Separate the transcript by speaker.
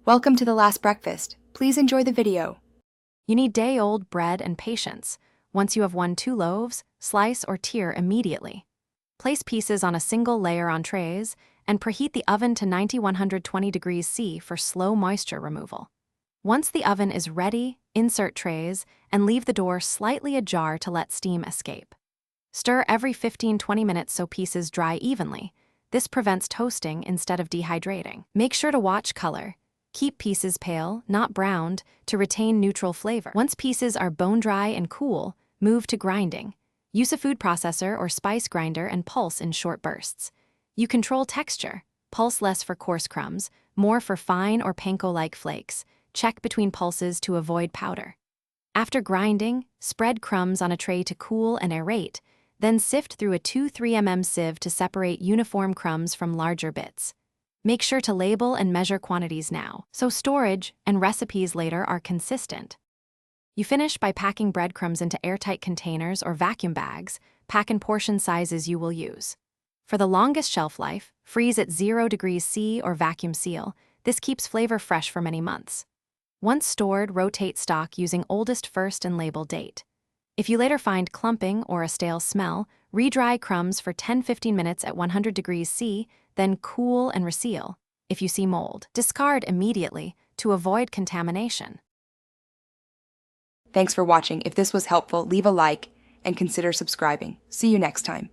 Speaker 1: Welcome to the last breakfast. Please enjoy the video.
Speaker 2: You need day-old bread and patience. Once you have won 2 loaves, slice or tear immediately. Place pieces on a single layer on trays and preheat the oven to 90-120 degrees C for slow moisture removal. Once the oven is ready, insert trays and leave the door slightly ajar to let steam escape. Stir every 15-20 minutes so pieces dry evenly. This prevents toasting instead of dehydrating. Make sure to watch color. Keep pieces pale, not browned, to retain neutral flavor. Once pieces are bone dry and cool, move to grinding. Use a food processor or spice grinder and pulse in short bursts. You control texture. Pulse less for coarse crumbs, more for fine or panko-like flakes. Check between pulses to avoid powder. After grinding, spread crumbs on a tray to cool and aerate, then sift through a 2-3 mm sieve to separate uniform crumbs from larger bits. Make sure to label and measure quantities now, so storage and recipes later are consistent. You finish by packing breadcrumbs into airtight containers or vacuum bags. Pack in portion sizes you will use. For the longest shelf life, freeze at 0 degrees C or vacuum seal. This keeps flavor fresh for many months. Once stored, rotate stock using oldest first and label date. If you later find clumping or a stale smell, re-dry crumbs for 10-15 minutes at 100 degrees C, then cool and reseal. If you see mold, discard immediately to avoid contamination.
Speaker 1: Thanks for watching. If this was helpful, leave a like and consider subscribing. See you next time.